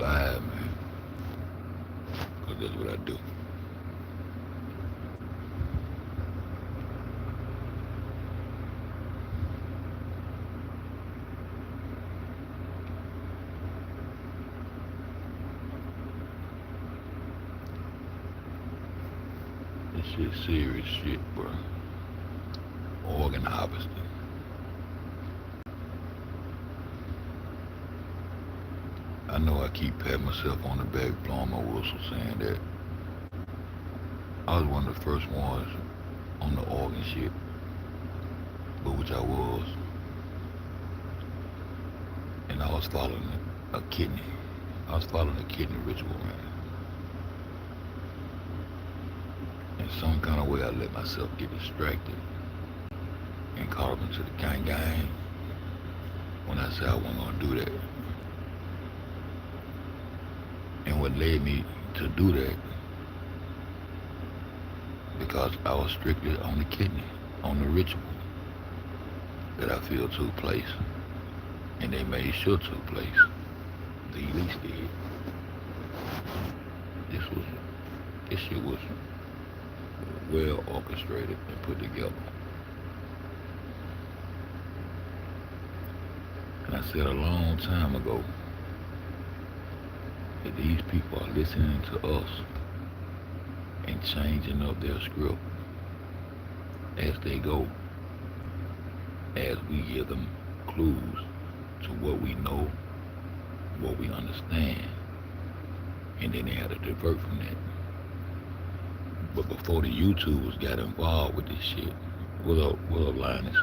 live, man. Because that's what I do. This shit serious shit, bro. Organ harvesting. I know I keep patting myself on the back, blowing my whistle, saying that I was one of the first ones on the organ shit, but which I was, and I was following a kidney. I was following a kidney ritual, man. In some kind of way, I let myself get distracted and caught up into the gang when I said I wasn't gonna do that. And what led me to do that, because I was strictly on the kidney, on the ritual that I feel took place, and they made sure took place. The elites did. This shit was well orchestrated and put together. And I said a long time ago that these people are listening to us and changing up their script as they go, as we give them clues to what we know, what we understand, and then they had to divert from that. But before the YouTubers got involved with this shit, what up, Linus?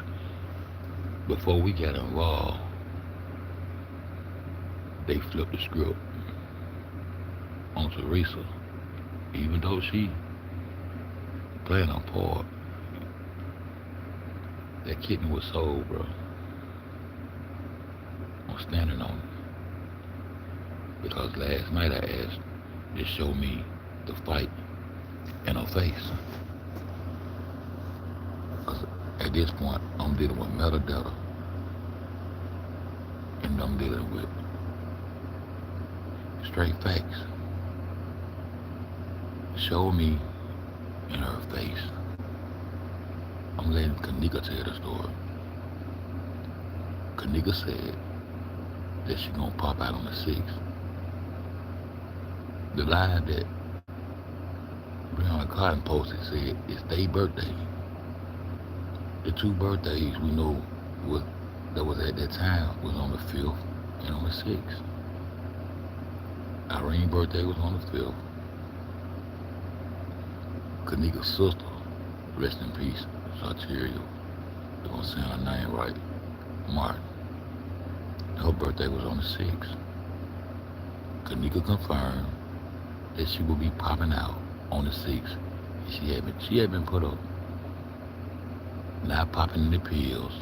Before we got involved, they flipped the script on Teresa, even though she playing a part. That kidney was sold, bro. I'm standing on it. Because last night I asked to show me the fight in her face. Because at this point, I'm dealing with metadata. And I'm dealing with straight facts. Show me in her face. I'm letting Kenneka tell the story. Kenneka said that she gonna pop out on the 6th. The line that Breonna Cotton posted said it's their birthday. The two birthdays we know that was at that time was on the 5th and on the 6th. Irene's birthday was on the 5th. Kenneka's sister, rest in peace, Sartorial, they're gonna say her name right, Martin. Her birthday was on the 6th. Kenneka confirmed that she would be popping out on the 6th. She had been put up. Not popping the pills.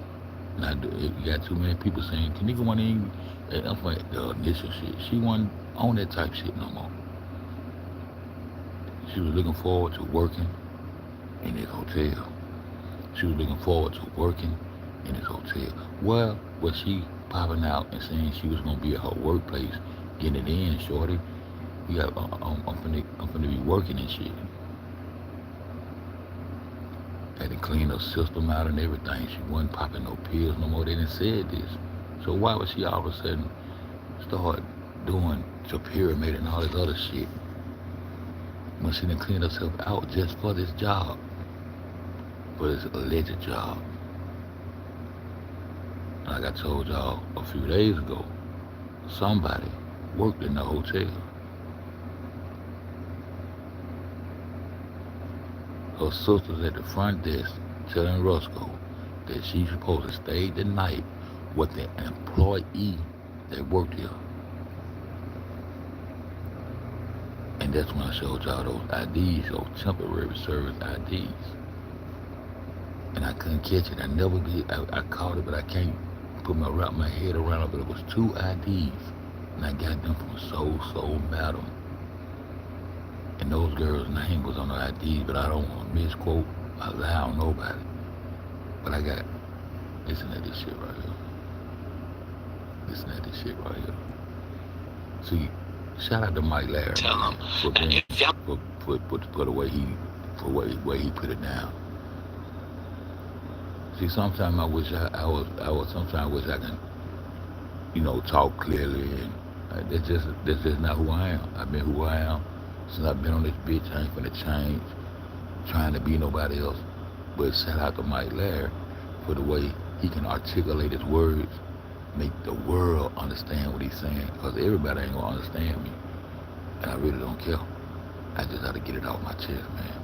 You got too many people saying, Kenneka wasn't even, I'm like, the initial shit. She wasn't on that type shit no more. She was looking forward to working in this hotel. She was looking forward to working in this hotel. Well, was she popping out and saying she was gonna be at her workplace, getting it in, shorty? Yeah, I'm finna be working and shit. Had to clean her system out and everything. She wasn't popping no pills no more. They didn't say this. So why would she all of a sudden start doing pyramid and all this other shit when she didn't clean herself out just for this job, for this alleged job? Like I told y'all a few days ago, somebody worked in the hotel. Her sister's at the front desk telling Roscoe that she's supposed to stay the night with the employee that worked here. And that's when I showed y'all those IDs, those temporary service IDs. And I couldn't catch it. I caught it, but I can't wrap my head around it. But it was 2 IDs. And I got them from So Madam. And those girls' name was on the IDs, but I don't want to misquote, allow nobody. But I got, listen to this shit right here. Listen to this shit right here. See, Shout out to Mike Larry, Tell man, him. for And being if y'all for the way he put it down. See, sometimes I wish sometimes wish I can, talk clearly, and that's just not who I am. I've been who I am since I've been on this bitch. I ain't finna change, trying to be nobody else. But shout out to Mike Larry for the way he can articulate his words, make the world understand what he's saying. Because everybody ain't gonna understand me, and I really don't care. I just gotta get it off my chest, man.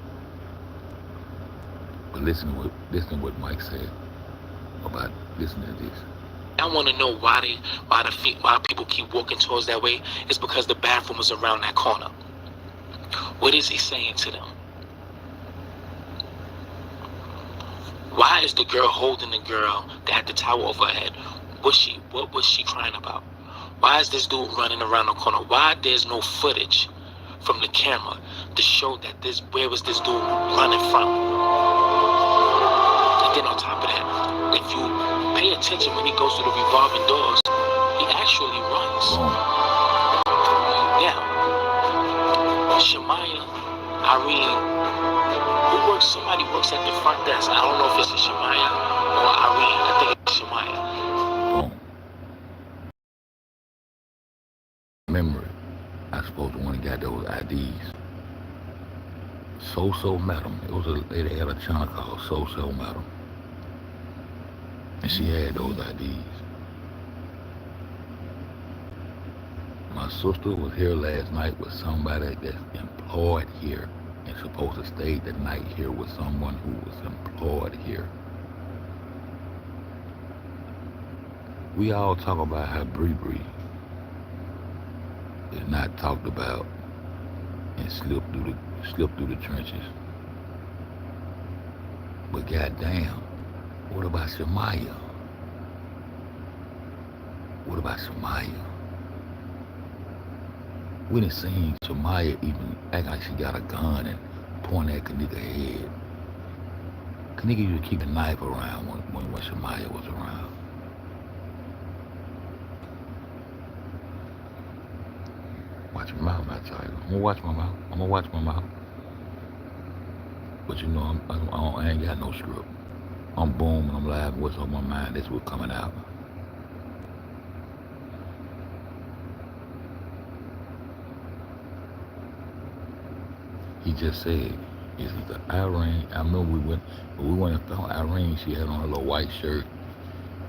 But listen to what Mike said about listening to this. I want to know why people keep walking towards that way. It's because the bathroom is around that corner. What is he saying to them? Why is the girl holding the girl that had the towel over her head? What was she crying about? Why is this dude running around the corner? Why there's no footage from the camera to show that where was this dude running from? And then on top of that, if you pay attention when he goes through the revolving doors, he actually runs. Now, Shemaya, Irene, somebody works at the front desk. I don't know if it's Shemaya or Irene. I think it's Shemaya. Memory, I supposed to want to got those IDs. So Madam. They had a channel called So Madam. And she had those IDs. My sister was here last night with somebody that's employed here and supposed to stay the night here with someone who was employed here. We all talk about how Bree is not talked about and slipped through the trenches. But goddamn, what about Shemaya? What about Shemaya? We done seen Shemaya even act like she got a gun and point at Kenneka's head. Kenneka used to keep a knife around when Shemaya was around. Watch your mouth, my child. I'm gonna watch my mouth. But I ain't got no script. I'm boom and I'm live. What's on my mind? That's what's coming out. He just said, is it the Irene? I remember we went and found Irene. She had on her little white shirt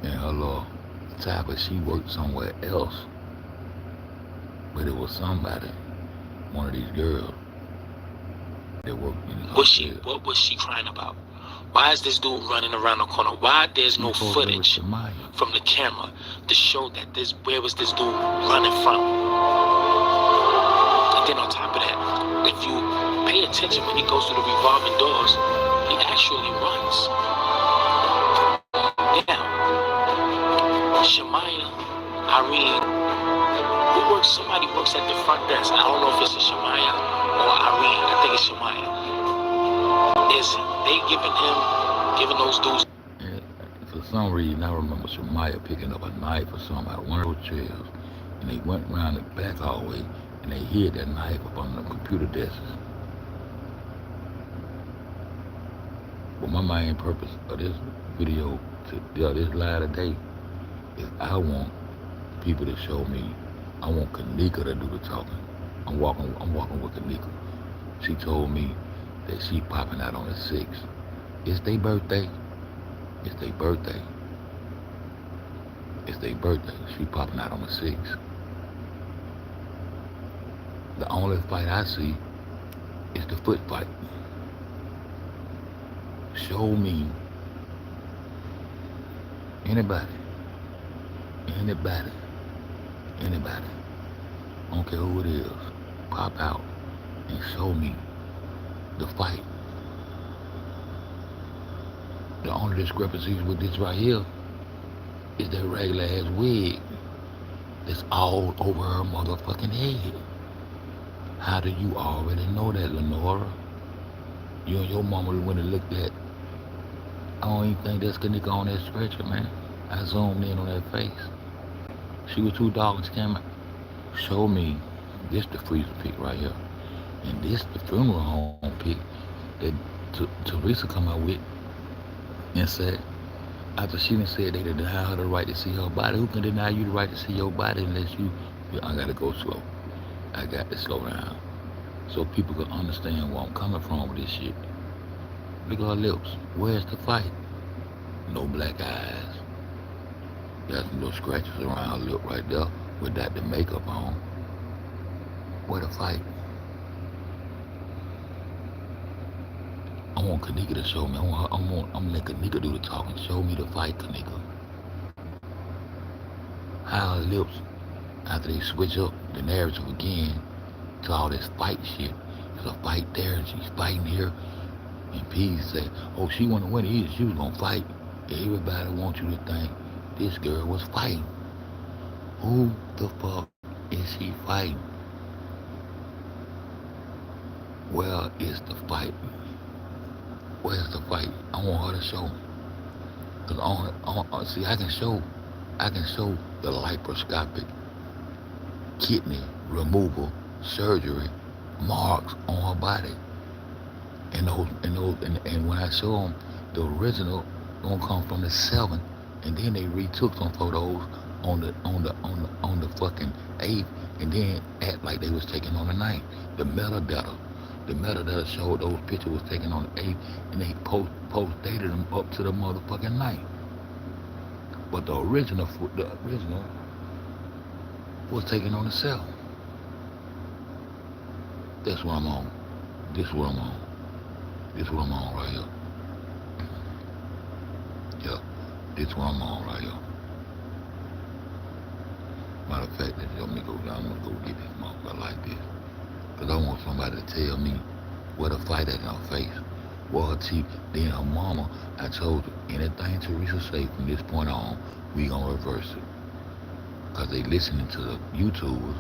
and her little tie, but she worked somewhere else. But it was somebody, one of these girls, that worked in the hotel. What was she crying about? Why is this dude running around the corner? Why there's no footage from the camera to show that where was this dude running from? And then on top of that, if you pay attention when he goes through the revolving doors, he actually runs. Now, Shemaya, Irene, somebody works at the front desk. I don't know if it's Shemaya or Irene. I think it's Shemaya. Is they giving those dudes? For some reason, I remember Shemaya picking up a knife or something out of one of those chairs, and they went around the back hallway and they hid that knife up on the computer desks. But my main purpose of this video, this live today, is I want people to show me. I want Kenneka to do the talking. I'm walking with Kenneka. She told me that she popping out on the 6th. It's their birthday. She popping out on the 6th. The only fight I see is the foot fight. Show me anybody. I don't care who it is. Pop out and show me the fight. The only discrepancies with this right here is that regular ass wig that's all over her motherfucking head. How do you already know that, Lenora? You and your mama went and looked at. I don't even think that's Kenneka on that stretcher, man. I zoomed in on that face. She was too dark and came out. Show me This the freezer pic right here. And this the funeral home pic that Teresa come out with and said, after she done said they deny her the right to see her body. Who can deny you the right to see your body unless I gotta go slow. I got to slow down. So people can understand where I'm coming from with this shit. Look at her lips. Where's the fight? No black eyes. Got some little scratches around her lip right there without the makeup on. Where the fight? I want Kenneka to show me. I'm gonna let Kenneka do the talking. Show me the fight, Kenneka. How her lips, after they switch up the narrative again to all this fight shit. There's a fight there and she's fighting here. And P said, oh, she wanna win it. She was gonna fight. Everybody wants you to think this girl was fighting. Who the fuck is she fighting? Where is the fight? Where's the fight? I want her to show. Cause see, I can show the laparoscopic kidney removal surgery marks on her body. And when I show them, the original gonna come from the 7th, and then they retook some photos on the fucking 8th, and then act like they was taken on the 9th. The metadata showed those pictures was taken on the 8th, and they post dated them up to the motherfucking 9th. But the original was taken on the 7th. That's what I'm on. This is what I'm on. This is what I'm on right here. Yeah, this is what I'm on right here. Matter of fact, let me go down. I'm gonna go get this motherfucker like this. Cause I want somebody to tell me what a fight at in her face. What her teeth, then her mama, I told her, anything Teresa say from this point on, we gonna reverse it. Cause they listening to the YouTubers,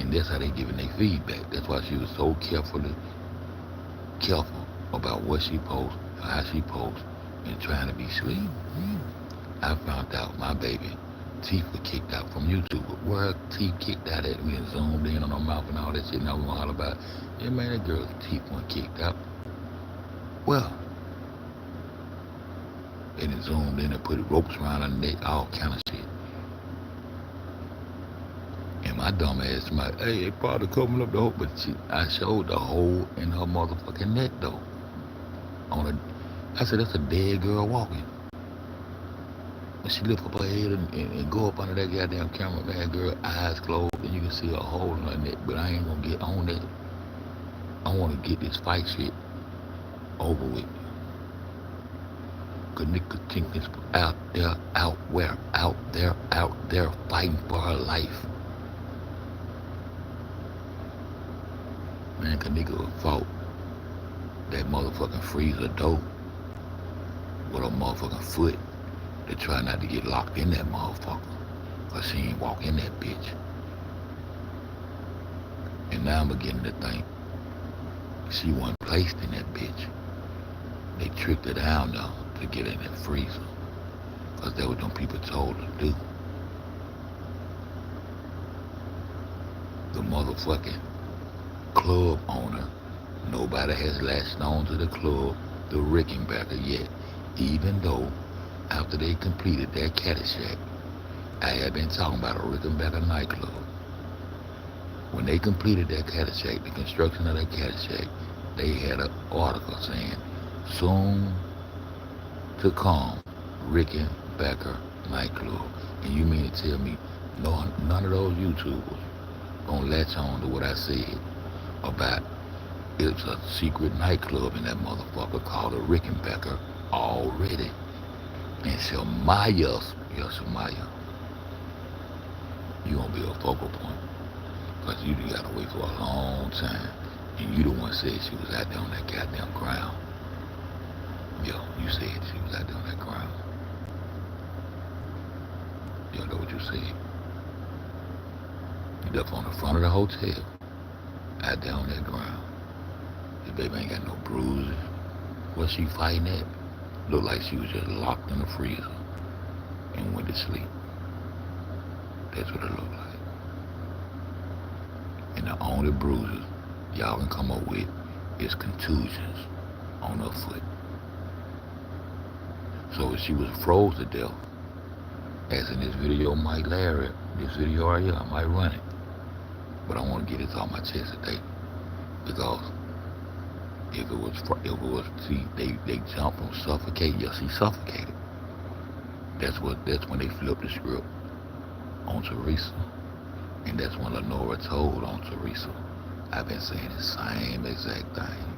and that's how they giving their feedback. That's why she was so careful about what she posts, how she posts, and trying to be sweet. I found out my baby teeth were kicked out from YouTube. Where her teeth kicked out at, we zoomed in on her mouth and all that shit. Now we gonna holler about, yeah man, that girl's teeth weren't kicked out. Well, they done zoomed in and put ropes around her neck, all kind of shit. And my dumb ass, hey, they probably covering up the hole, but I showed the hole in her motherfucking neck though. I said, that's a dead girl walking. When she lift up her head and go up under that goddamn camera, man, girl, eyes closed, and you can see a hole in her neck, but I ain't gonna get on that. I wanna get this fight shit over with. Kenneka Jenkins out there fighting for her life. Man, Kenneka fought that motherfucking freezer door with a motherfucking foot to try not to get locked in that motherfucker. Cause she ain't walk in that bitch. And now I'm beginning to think she wasn't placed in that bitch. They tricked her down though to get in that freezer. Cause that's what them people told her to do. The motherfucking club owner, nobody has latched on to the club, the Rickenbacker yet, even though after they completed their Caddyshack, I had been talking about a Rickenbacker nightclub. When they completed their Caddyshack, the construction of their Caddyshack, they had an article saying, soon to come, Rickenbacker nightclub. And you mean to tell me none of those YouTubers gonna latch on to what I said about it's a secret nightclub in that motherfucker called a Rickenbacker already. And Shamaya, you gonna be a focal point. Cause you gotta wait for a long time. And you the one said she was out there on that goddamn ground. Yo, you said she was out there on that ground. You know what you said? You up on the front of the hotel, out there on that ground. Your baby ain't got no bruises. What she fighting at? Looked like she was just locked in the freezer and went to sleep. That's what it looked like. And And the only bruises y'all can come up with is contusions on her foot. So if she was froze to death, as in this video Mike Larry, this video right here, I might run it. But I want to get this off my chest today. Because if it was, see, they jump from suffocate, yes, he suffocated. That's when they flipped the script on Teresa. And that's when Lenora told on Teresa. I've been saying the same exact thing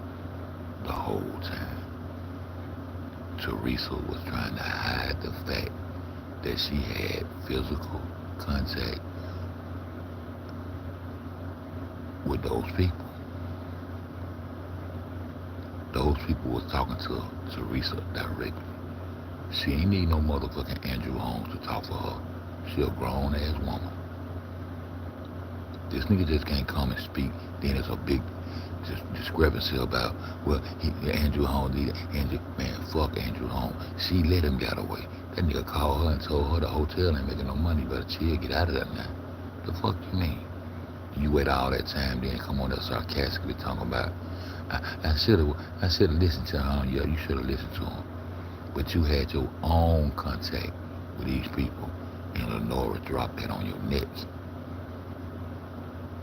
the whole time. Teresa was trying to hide the fact that she had physical contact with those people. Those people was talking to Teresa directly. She ain't need no motherfucking Andrew Holmes to talk for her. She a grown ass woman. This nigga just can't come and speak. Then there's a big discrepancy about, well, Andrew Holmes did it. Man, fuck Andrew Holmes. She let him get away. That nigga called her and told her the hotel ain't making no money. Better chill, get out of there now. The fuck you mean? You wait all that time, then come on there sarcastically talking about, I should have listened to him. Yeah, you should have listened to him. But you had your own contact with these people, and Lenora dropped that on your neck.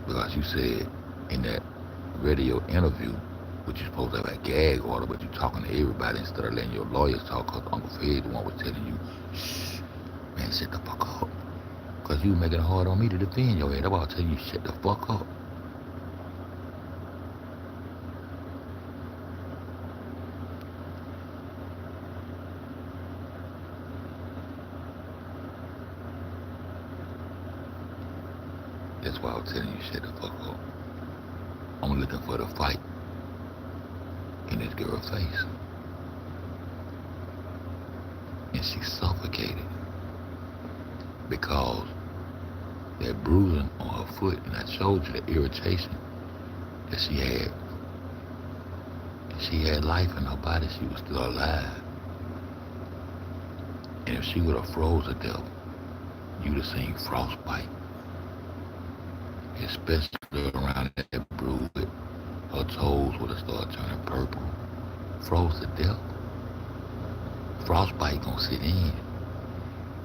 Because you said in that radio interview, which you're supposed to have a gag order, but you're talking to everybody instead of letting your lawyers talk, because Uncle Fed, the one was telling you, shh, man, shut the fuck up. Because you making it hard on me to defend your head. That's why I'm telling you, shut the fuck up. That's why I'm telling you, shut the fuck up. I'm looking for the fight in this girl's face. And she suffocated because that bruising on her foot, and I showed you the irritation that she had. And she had life in her body, she was still alive. And if she would have froze to death, you'd have seen frostbite. Especially around that bruise, her toes would have started turning purple. Froze to death. Frostbite gonna sit in.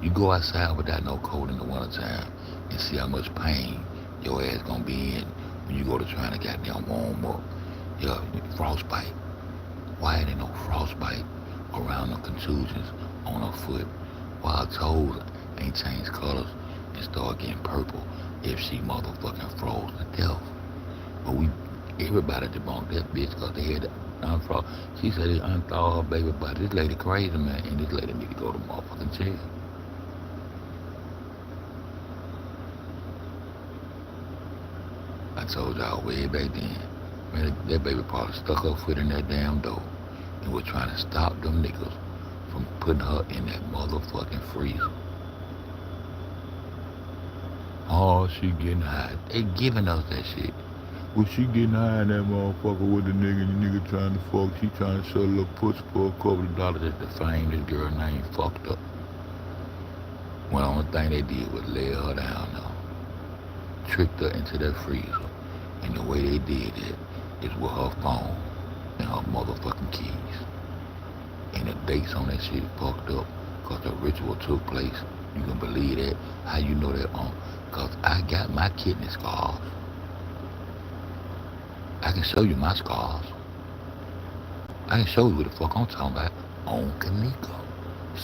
You go outside without no coat in the wintertime and see how much pain your ass gonna be in when you go to trying to goddamn warm up. Yeah, frostbite. Why ain't no frostbite around the contusions on her foot? Why her toes ain't changed colors and start getting purple if she motherfucking froze to death? But everybody debunked that bitch because they had to unfroze. She said they unthawed her baby body. This lady crazy, man, and this lady need to go to motherfucking jail. I told y'all way back then, man, that baby probably stuck her foot in that damn door and was trying to stop them niggas from putting her in that motherfucking freezer. Oh, she getting high. They giving us that shit. Well, she getting high in that motherfucker with the nigga, and the nigga trying to fuck. She trying to sell a little pussy for a couple of dollars at the fame. This girl name fucked up. Well, the only thing they did was lay her down now. Tricked her into that freezer. And the way they did it is with her phone and her motherfucking keys. And the dates on that shit fucked up because the ritual took place. You can believe that? How you know that? Because I got my kidney scars. I can show you my scars. I can show you what the fuck I'm talking about on Kenneka.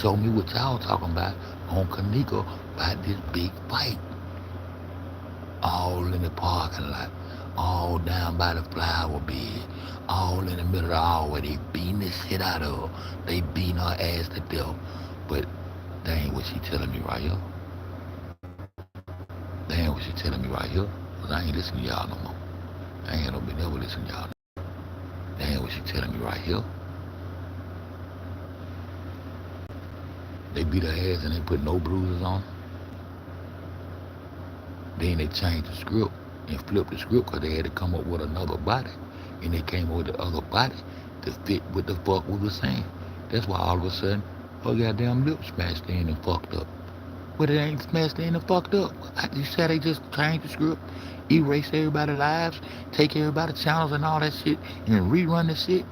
Show me what y'all talking about on Kenneka about this big fight. All in the parking lot. All down by the flower bed. All in the middle of the hallway. They beating the shit out of her. They beating her ass to death. But that ain't what she telling me right here. That ain't what she telling me right here. Because I ain't listening to y'all no more. I ain't no been ever listening to y'all. That ain't what she telling me right here. They beat her ass and they put no bruises on her. Then they changed the script and flipped the script because they had to come up with another body. And they came up with the other body to fit what the fuck we was saying. That's why all of a sudden her goddamn lips smashed in and fucked up. But it ain't smashed in and fucked up. You said they just changed the script erase everybody's lives, take everybody's channels and all that shit, and rerun the shit.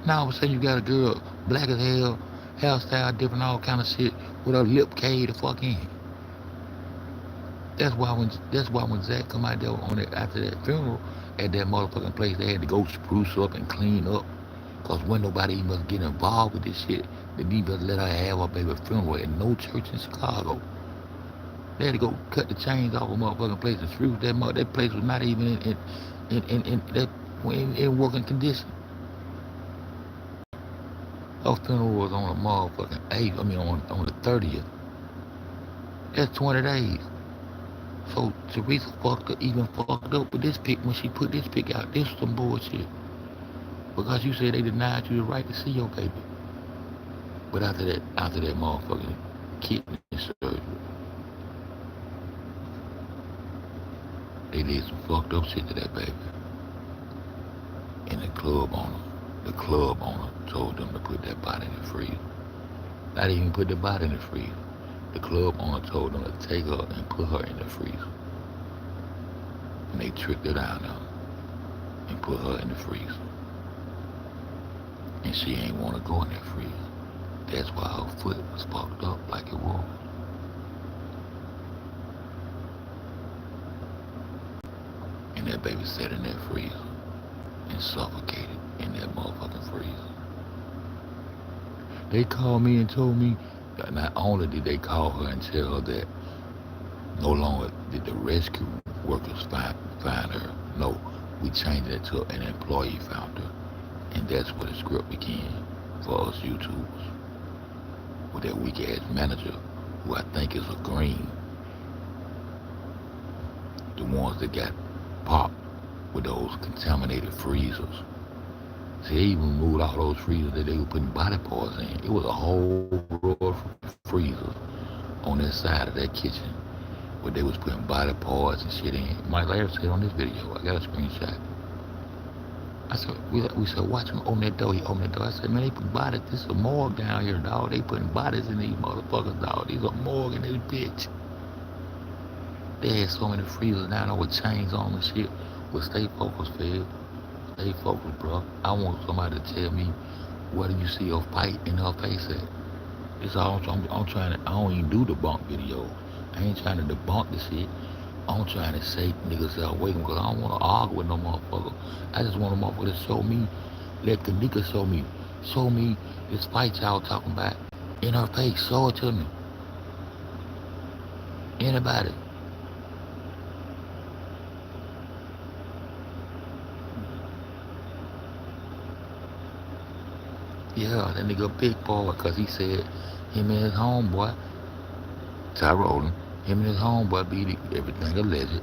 Now all of a sudden you got a girl, black as hell, hairstyle, different, all kind of shit, with her lip caved the fuck in. That's why when Zach come out there on it after that funeral at that motherfucking place, they had to go spruce up and clean up. Cause when nobody even get involved with this shit, they need to let her have her baby funeral at no church in Chicago. They had to go cut the chains off a motherfucking place and spruce that place was not even in working condition. Her funeral was on the motherfucking 8th, on the 30th. That's 20 days. So Teresa even fucked up with this pic when she put this pic out. This was some bullshit. Because you said they denied you the right to see your baby. But after that motherfucking kidney surgery, they did some fucked up shit to that baby. And the club owner told them to put that body in the freezer. Not even put the body in the freezer. The club owner told them to take her and put her in the freezer. And they tricked her down there and put her in the freezer. And she ain't want to go in that freezer. That's why her foot was fucked up like it was. And that baby sat in that freezer and suffocated in that motherfucking freezer. They called me and told me that not only did they call her and tell her that no longer did the rescue workers find her. No, we changed it to an employee found her. And that's where the script began for us YouTubers. With that weak ass manager, who I think is a green. The ones that got popped with those contaminated freezers. See, they even moved all those freezers that they were putting body parts in. It was a whole row of freezers on that side of that kitchen where they was putting body parts and shit in. Mike Larry said on this video, I got a screenshot. I said, we said, watch him open that door. He opened that door. I said, man, they put bodies. This is a morgue down here, dog. They putting bodies in these motherfuckers, dog. These are morgue in this bitch. They had so many freezers down there with chains on and shit. But stay focused, Fed. Stay focused, bro. I want somebody to tell me, where do you see your fight in her face at? It's all I'm trying to, I don't even do debunk videos. I ain't trying to debunk the shit. I'm trying to say niggas out waiting because I don't want to argue with no motherfucker. I just want a motherfucker to show me, let Kenneka show me this fight y'all talking about in her face. Show it to me. Anybody. Yeah, that nigga big boy, because he said him and his homeboy, Tyrone, him and his homeboy beat everything alleged.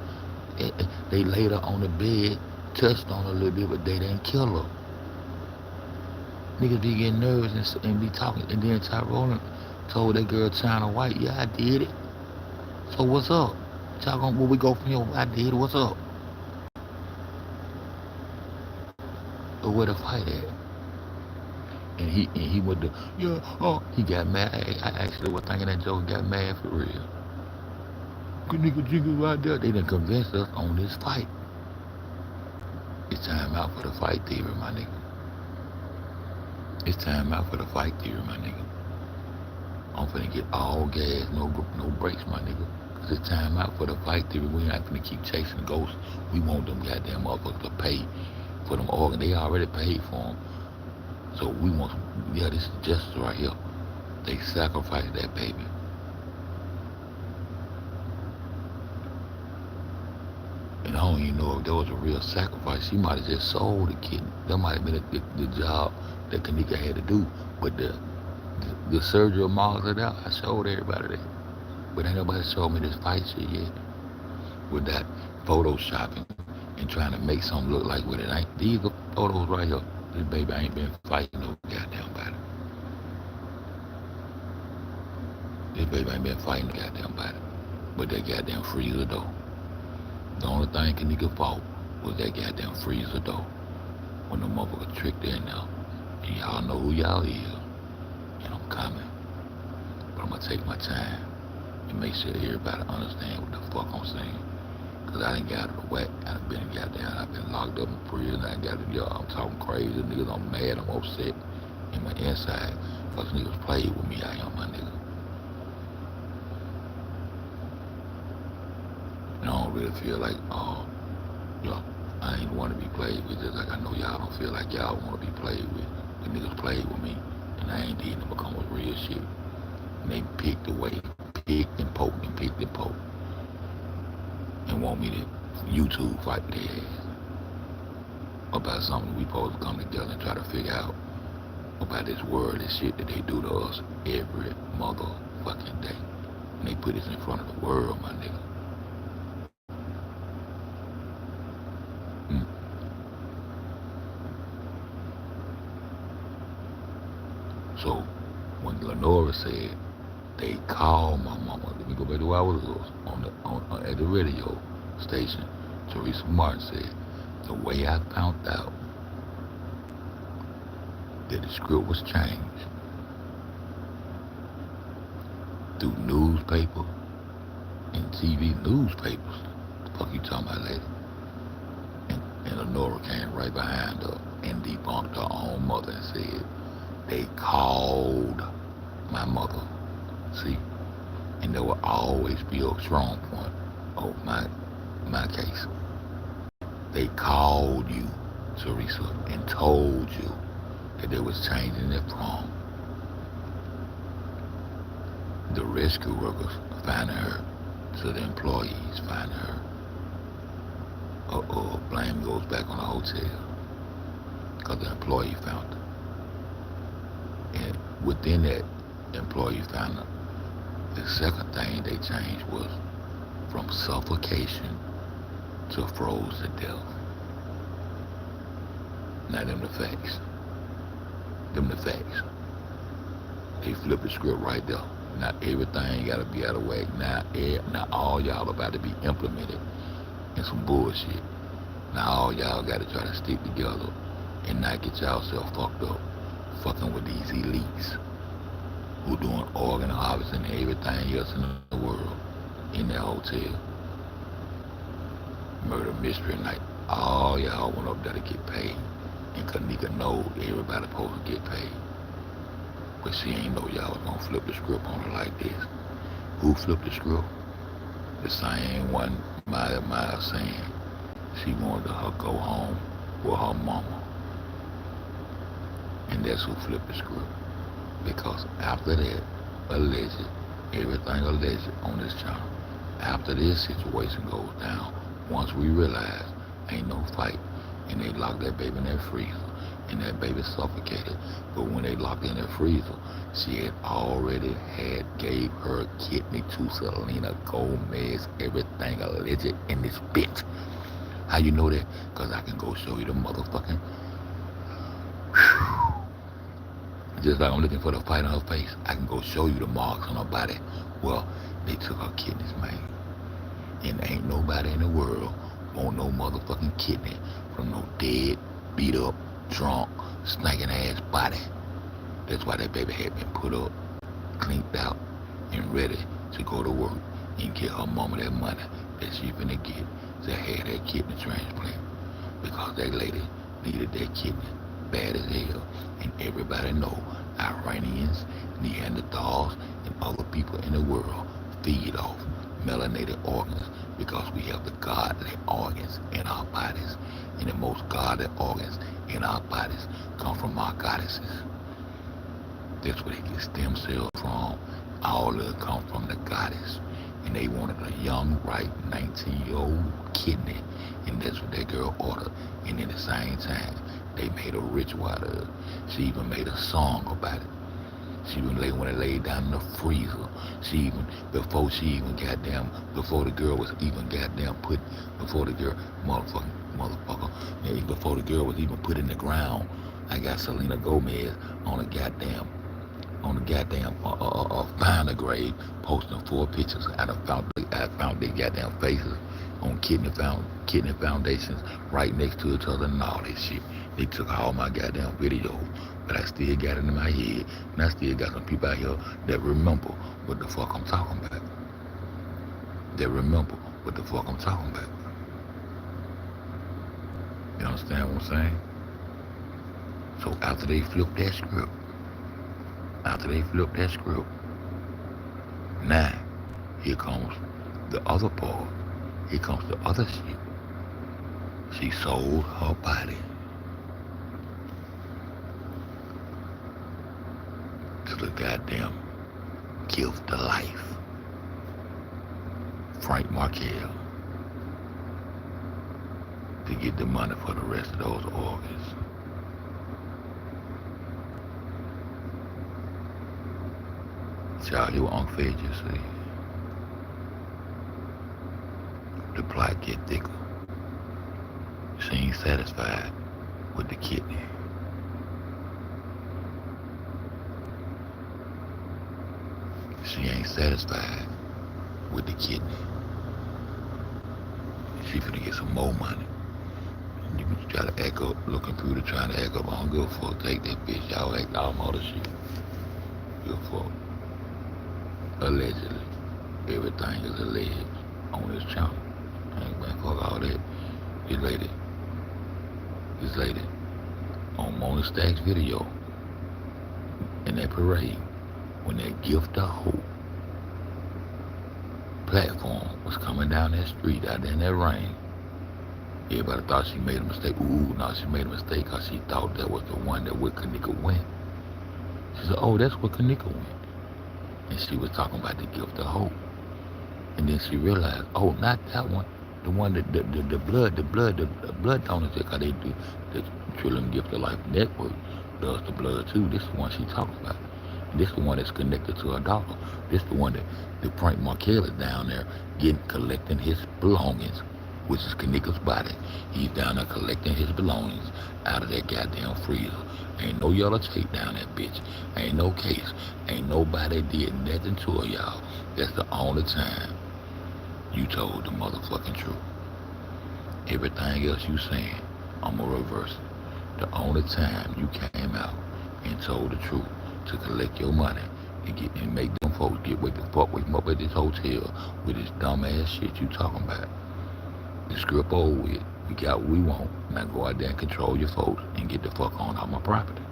They laid her on the bed, touched on her a little bit, but they didn't kill her. Niggas be getting nervous and be talking, and then Tyrone told that girl China White, yeah, I did it. So what's up? Y'all gonna, where we go from here? I did it, what's up? But where the fight at? And he went to, yeah, oh, he got mad. I actually was thinking that joke, got mad for real. Good nigga jiggle right there. They done convinced us on this fight. It's time out for the fight theory, my nigga. It's time out for the fight theory, my nigga. I'm finna get all gas, no brakes, my nigga. Cause it's time out for the fight theory. We not finna keep chasing ghosts. We want them goddamn motherfuckers to pay for them organs. They already paid for them. So we want, yeah, this is justice right here. They sacrificed that baby. And I don't even know if that was a real sacrifice. She might have just sold the kidney. That might have been the job that Kenneka had to do. But the surgery marks it out. I showed everybody that. But ain't nobody showed me this fight shit yet. With that photoshopping and trying to make something look like what it ain't. These are photos right here. This baby ain't been fighting no goddamn body. This baby ain't been fighting no goddamn body. But that goddamn freezer though. The only thing Kenneka fought was that goddamn freezer though. When the motherfucker tricked her in there. And y'all know who y'all is. And I'm coming. But I'm gonna take my time and make sure everybody understand what the fuck I'm saying. Cause I done got out of the whack. I done been goddamn. I've been locked up in prison. I got it. Yo, I'm talking crazy, niggas. I'm mad. I'm upset in my inside. Cause niggas played with me out here, my nigga. And I don't really feel like, yo, I ain't want to be played with. Just like I know y'all don't feel like y'all want to be played with. But niggas played with me, and I ain't did nothing but come with real shit. And they picked away, picked and poked and picked and poked, and want me to YouTube fight their ass about something we supposed to come together and try to figure out about this worldly shit that they do to us every motherfucking day. And they put this in front of the world, my nigga. So when Lenora said they called my mama, let me go back to where I was at the radio station. Teresa Martin said the way I found out that the script was changed through newspaper and TV newspapers. The fuck you talking about, lady? And Lenora came right behind her and debunked her own mother and said they called my mother. See? And there will always be a strong point of my case. They called you, Teresa, and told you that they was changing it from the rescue workers finding her to the employees finding her. Blame goes back on the hotel because the employee found her. And within that employee found her, the second thing they changed was from suffocation to froze to death. Now them the facts. Them the facts. They flipped the script right there. Now everything gotta be out of whack. Now all y'all about to be implemented in some bullshit. Now all y'all gotta try to stick together and not get y'allself fucked up, fucking with these elites who doing organ harvesting and everything else in the world in that hotel. Murder mystery night. All y'all went up there to get paid. And Kenneka know everybody supposed to get paid. But she ain't know y'all was gonna flip the script on her like this. Who flipped the script? The same one Maya saying she wanted her go home with her mama. And that's who flipped the script. Because after that, alleged, everything alleged on this channel, after this situation goes down, once we realize ain't no fight, and they locked that baby in that freezer, and that baby suffocated. But when they locked in that freezer, she had already gave her kidney to Selena Gomez, everything alleged in this bitch. How you know that? Because I can go show you the motherfucking... Just like I'm looking for the fight on her face, I can go show you the marks on her body. Well, they took her kidneys, man. And ain't nobody in the world want no motherfucking kidney from no dead, beat up, drunk, stinking ass body. That's why that baby had been put up, cleaned out, and ready to go to work and get her mama that money that she finna get to have that kidney transplant. Because that lady needed that kidney bad as hell. And everybody know Iranians, Neanderthals, and other people in the world feed off melanated organs because we have the godly organs in our bodies. And the most godly organs in our bodies come from our goddesses. That's where they get stem cells from. All of it come from the goddess. And they wanted a young, ripe, 19-year-old kidney. And that's what that girl ordered. And at the same time, they made a ritual out of it. She even made a song about it. She even when it laid down in the freezer. Before the girl was even put in the ground, I got Selena Gomez on a goddamn finder grave posting 4 pictures. I found their goddamn faces on kidney foundations right next to each other and all this shit. They took all my goddamn videos, but I still got it in my head, and I still got some people out here that remember what the fuck I'm talking about. that remember what the fuck I'm talking about. You understand what I'm saying? So after they flip that script, now here comes the other part. Here comes the other shit. She sold her body to the goddamn gift of life, Frank Markel, to get the money for the rest of those organs. Y'all hear what Unc Fed just said? The plot get thicker. She ain't satisfied with the kidney. She ain't satisfied with the kidney. She finna get some more money. You can try to act up, looking through to trying to act up. I don't give a fuck. Take that bitch. Y'all act all other shit. Give a fuck. Allegedly. Everything is alleged on this channel. I ain't gonna fuck all that. This lady on Mona Stack's video in that parade when that Gift of Hope platform was coming down that street out there in that rain. Everybody thought she made a mistake. Ooh, no, she made a mistake because she thought that was the one that where Kenneka went. She said, oh, that's where Kenneka went. And she was talking about the Gift of Hope. And then she realized, oh, not that one. The one that the blood donors, because they do the Trillium Gift of Life Network does the blood too. This is the one she talks about. And this is the one that's connected to her daughter. This is the one that the Frank Markel is down there collecting his belongings, which is Kenneka's body. He's down there collecting his belongings out of that goddamn freezer. Ain't no yellow tape down that bitch. Ain't no case. Ain't nobody did nothing to her, y'all. That's the only time you told the motherfucking truth. Everything else you saying, I'ma reverse it. The only time you came out and told the truth to collect your money and make them folks get what the fuck with them up at this hotel with this dumb ass shit you talking about. The script over with. We got what we want. Now go out there and control your folks and get the fuck on out my property.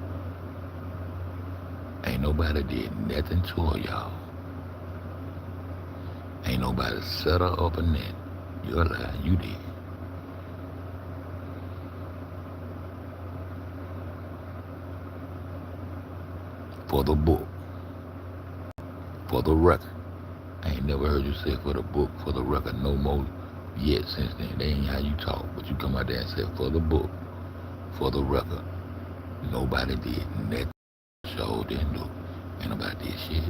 Ain't nobody did nothing to her, y'all. Ain't nobody set her up in that. You're lying, you did. For the book. For the record. I ain't never heard you say for the book, for the record, no more yet since then. That ain't how you talk, but you come out there and say for the book, for the record. Nobody did nothing. So didn't do. Ain't nobody did shit.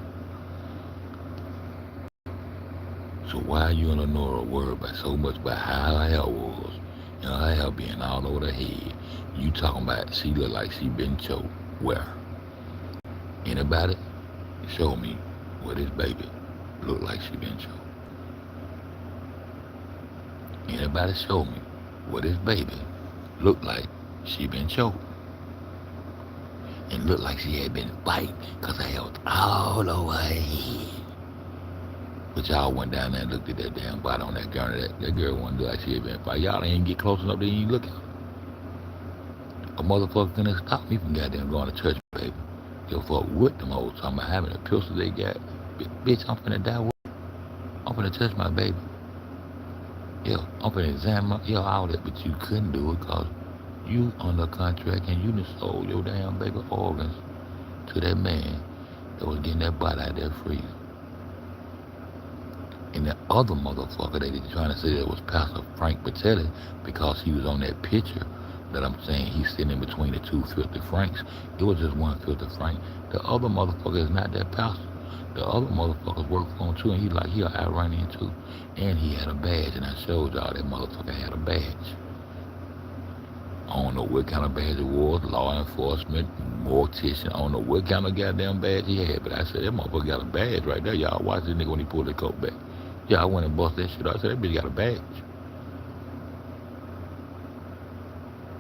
So why are you and Lenora worried about so much about how her hair was? You know, her hair being all over the head. You talking about she look like she been choked. Where? Anybody? Show me where this baby look like she been choked. Anybody show me where this baby look like she been choked. And look like she had been fighting because her hair was all over her head. But y'all went down there and looked at that damn body on that girl. That girl wasn't like she had been fighting. Y'all ain't get close enough to even look at her. A motherfucker couldn't stop me from goddamn going to church, baby. Yo, fuck with them hoes talking about having a pistol they got. Bitch, I'm finna die with. I'm finna touch my baby. Yo, I'm finna examine all that, but you couldn't do it because you under contract and you done sold your damn baby organs to that man that was getting that body out there freezer. And the other motherfucker that they trying to say that was Pastor Frank Patelli because he was on that picture that I'm saying he's sitting in between the two filthy Franks. It was just one filthy Frank. The other motherfucker is not that pastor. The other motherfuckers work for him too, and he an Iranian too. And he had a badge, and I showed y'all that motherfucker had a badge. I don't know what kind of badge it was, law enforcement, mortician, I don't know what kind of goddamn badge he had, but I said, that motherfucker got a badge right there. Y'all watch this nigga when he pulled that coat back. Yeah, I went and bust that shit out. I said, that bitch got a badge.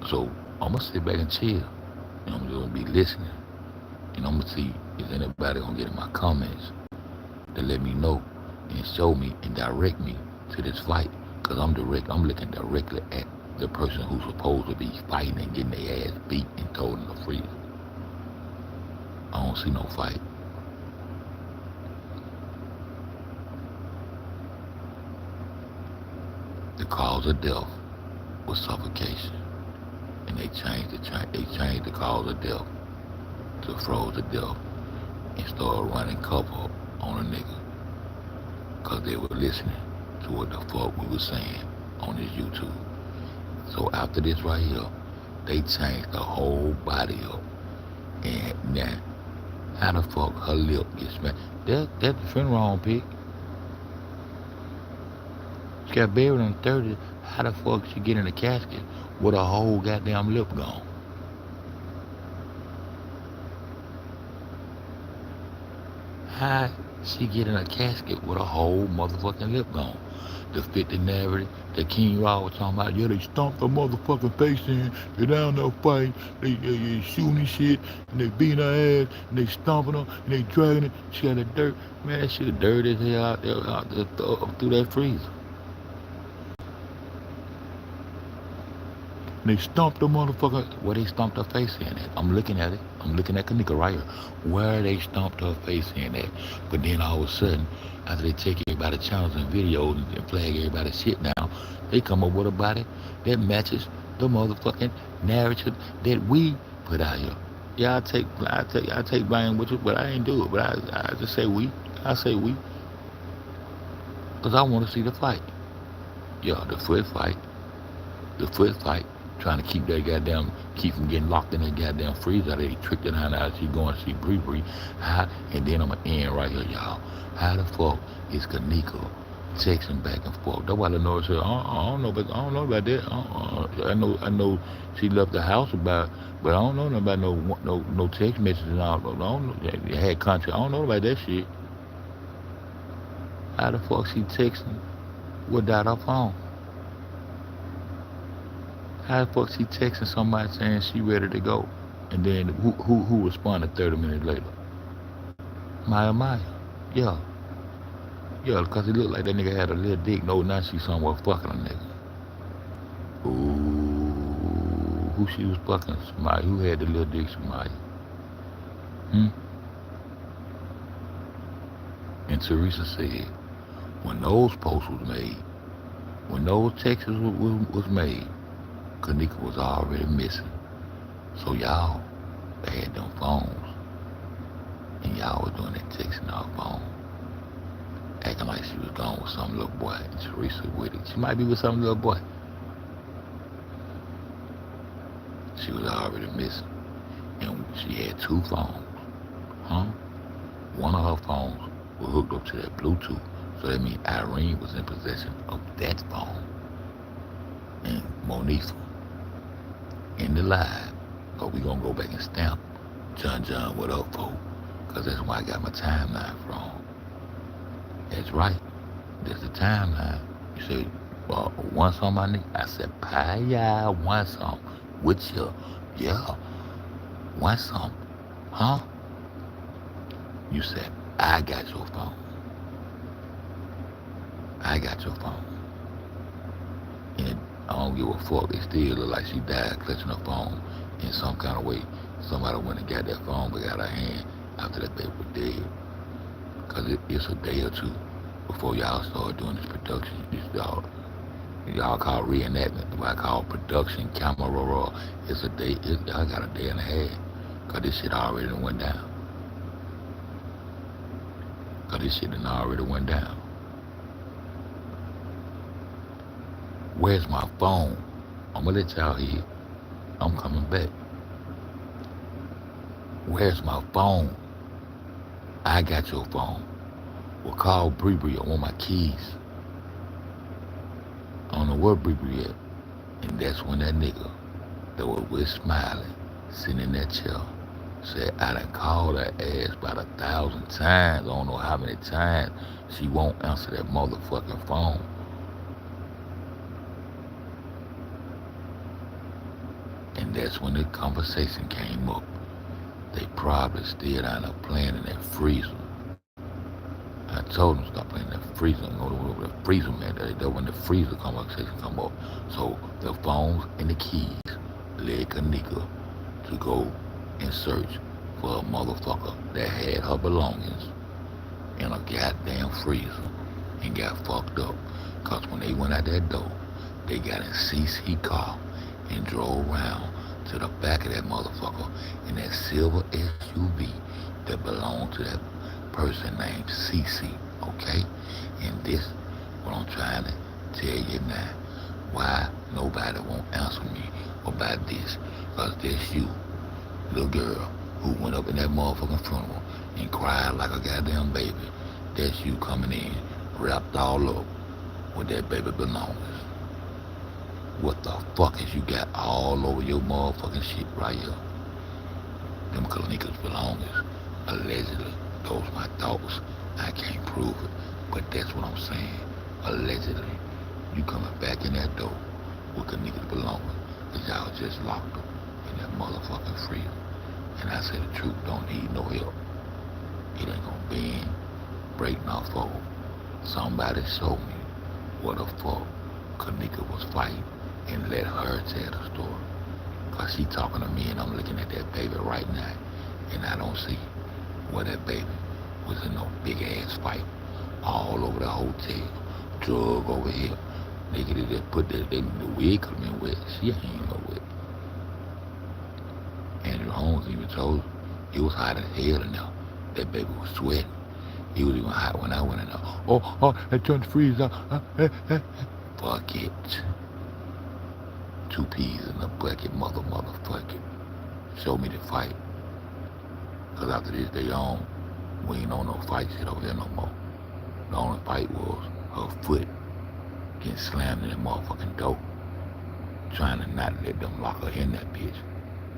So, I'm gonna sit back and chill, and I'm just gonna be listening, and I'm gonna see if anybody gonna get in my comments to let me know and show me and direct me to this fight. Cause I'm looking directly at the person who's supposed to be fighting and getting their ass beat and told in the freezer. I don't see no fight. The cause of death was suffocation, and they changed the cause of death to froze to death and started running cover on a nigga, cause they were listening to what the fuck we was saying on this YouTube. So after this right here, they changed the whole body up. And now, how the fuck her lip gets smashed? That's the funeral pic. She got buried in the 30s. How the fuck she get in a casket with her whole goddamn lip gone? How she get in a casket with a whole motherfucking lip gone? To fit the narrative that King Raw was talking about. Yeah, they stomped her motherfucking face in. They down there fighting. They shooting and shit. And they beating her ass. And they stomping her. And they dragging it. She got the dirt. Man, that shit dirty as hell out there, through that freezer. And they stomped the motherfucker. Where they stomped her face in at? I'm looking at it. I'm looking at Kenneka right here. Where they stomped her face in at. But then all of a sudden, after they take everybody's channels and videos and flag everybody's shit down, they come up with a body that matches the motherfucking narrative that we put out here. Yeah, I take blame with it, but I ain't do it. But I just say we. I say we. Because I want to see the fight. Yeah, the foot fight. The foot fight. Trying to keep from getting locked in that goddamn freezer. They tricked it out. She going to see Bree. And then I'm going to end right here, y'all. How the fuck is Kenneka texting back and forth? That's why the Lord said, I don't know about that. I know she left the house about, but I don't know about no text messages and all. I don't know. They had contact. I don't know about that shit. How the fuck she texting without her phone? How the fuck she texting somebody saying she ready to go? And then who responded 30 minutes later? Maya. Yeah. Yeah, because it looked like that nigga had a little dick. No, now she somewhere fucking a nigga. Ooh, who she was fucking? Somebody. Who had the little dick? Somebody. And Teresa said, when those posts was made, when those texts was made, Kenneka was already missing. So y'all had them phones. And y'all was doing that texting off phone. Acting like she was gone with some little boy. And Teresa with it. She might be with some little boy. She was already missing. And she had 2 phones. One of her phones was hooked up to that Bluetooth. So that means Irene was in possession of that phone. And Monifa in the live. But we gonna go back and stamp John, what up, folks? Because that's why I got my timeline from. That's right. There's the timeline. You say, one song, my nigga? I said, Paya, one song. With you? Yeah. One song. You said, I got your phone. I got your phone. And I don't give a fuck. It still look like she died clutching her phone in some kind of way. Somebody went and got that phone but got her hand after that baby was dead. Because it's a day or 2 before y'all start doing this production. Y'all call reenactment. What I call production, camera roll. It's a day. Y'all got a day and a half. Because this shit already done went down. Where's my phone? I'm going to let y'all hear. I'm coming back. Where's my phone? I got your phone. Well, call Bree. I want my keys. I don't know where Bree at. And that's when that nigga that was with Smiley sitting in that chair said, I done called her ass about 1,000 times. I don't know how many times. She won't answer that motherfucking phone. And that's when the conversation came up. They probably still down there playing in that freezer. I told them stop playing that freezer. Go to the freezer, man. That when the freezer conversation come up. So the phones and the keys led Kenneka to go and search for a motherfucker that had her belongings in a goddamn freezer and got fucked up. Cause when they went out that door, they got in CC car and drove around to the back of that motherfucker in that silver SUV that belonged to that person named CC, okay? And this what I'm trying to tell you now. Why nobody won't answer me about this? Cause that's you, little girl, who went up in that motherfucking funeral and cried like a goddamn baby. That's you coming in, wrapped all up with that baby belongings. What the fuck is you got all over your motherfucking shit right here? Them Kenneka's belongings. Allegedly. Those my thoughts. I can't prove it. But that's what I'm saying. Allegedly. You coming back in that door with Kenneka's belongings. Cause y'all just locked them in that motherfucking freezer. And I say the truth, don't need no help. It ain't gonna bend, break, nor fold. Somebody show me what the fuck Kenneka was fighting and let her tell the story. Cause she talking to me and I'm looking at that baby right now and I don't see where that baby was in no big ass fight all over the hotel. Drug over here. Nigga, they just put the wig could have been wet. She ain't even no wet. Andrew Holmes even told it was hot as hell in there. That baby was sweating. He was even hot when I went in there. Oh, I turned the freeze out. Fuck it. 2 peas in a bucket, motherfucker. Show me the fight. Cause after this day on, we ain't on no fight shit over there no more. The only fight was her foot getting slammed in that motherfucking door. Trying to not let them lock her in that bitch.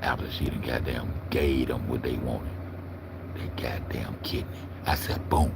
After she done goddamn gave them what they wanted. That goddamn kidney. I said, boom.